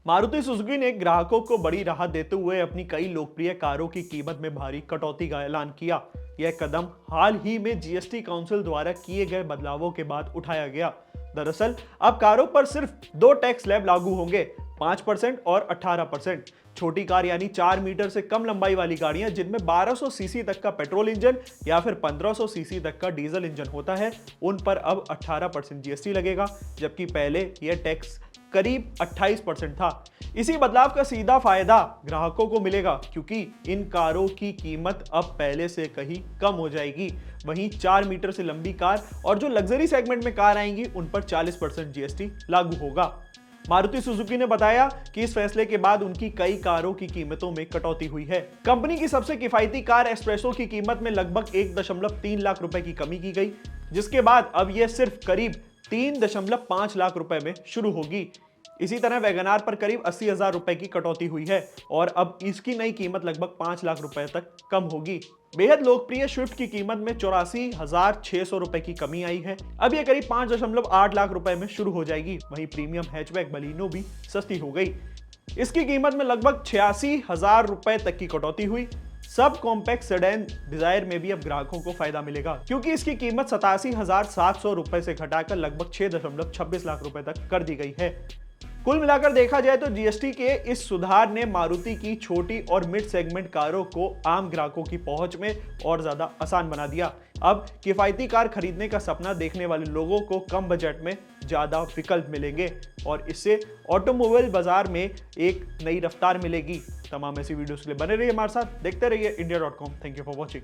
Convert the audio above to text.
Maruti Suzuki ने ग्राहकों को बड़ी राहत देते हुए अपनी कई लोकप्रिय कारों की कीमत में भारी कटौती का ऐलान किया। यह कदम हाल ही में जीएसटी काउंसिल द्वारा किए गए बदलावों के बाद उठाया गया। दरअसल अब कारों पर सिर्फ दो टैक्स स्लैब लागू होंगे, 5% और 18%। छोटी कार यानी 4 मीटर से कम लंबाई वाली गाड़ियां जिनमें 1200 सीसी तक का पेट्रोल इंजन या फिर 1500 सीसी तक का डीजल इंजन होता है, उन पर अब 18% जीएसटी लगेगा, जबकि पहले यह टैक्स करीब 28% था। इसी बदलाव का सीधा फायदा ग्राहकों को मिलेगा, क्योंकि इन कारों की कीमत अब पहले से कहीं कम हो जाएगी। वहीं 4 मीटर से लंबी कार और जो लग्जरी सेगमेंट में कार आएंगी उन पर 40% जीएसटी लागू होगा। मारुति सुजुकी ने बताया कि इस फैसले के बाद उनकी कई कारों की कीमतों में कटौती हुई है। कंपनी की सबसे किफायती कार एस्प्रेसो की कीमत में लगभग 1.3 लाख रुपए की कमी की गई, जिसके बाद अब यह सिर्फ करीब 3.5 लाख रुपए में शुरू होगी। इसी तरह वैगनार पर करीब 80,000 रुपए की कटौती हुई है और अब इसकी नई कीमत लगभग 5 लाख रुपए तक कम होगी। बेहद लोकप्रिय स्विफ्ट की कीमत में 84,600 रुपए की कमी आई है। अब यह करीब 5.8 लाख रुपए में शुरू हो जाएगी। वहीं प्रीमियम हैचबैक बलिनो भी सस्ती हो गई। इसकी कीमत में लगभग 86,000 रुपए तक की कटौती हुई। सब कॉम्पैक्ट सेडान डिजायर में भी अब ग्राहकों को फायदा मिलेगा, क्योंकि इसकी कीमत 87,700 रुपए से घटाकर लगभग 6.26 लाख रुपए तक कर दी गई है। कुल मिलाकर देखा जाए तो जीएसटी के इस सुधार ने मारुति की छोटी और मिड सेगमेंट कारों को आम ग्राहकों की पहुंच में और ज्यादा आसान बना दिया। अब किफायती कार खरीदने का सपना देखने वाले लोगों को कम बजट में ज्यादा विकल्प मिलेंगे और इससे ऑटोमोबाइल बाजार में एक नई रफ्तार मिलेगी। तमाम ऐसी वीडियोस के लिए बने रहिए हमारे साथ, देखते रहिए India.com। Thank you for watching.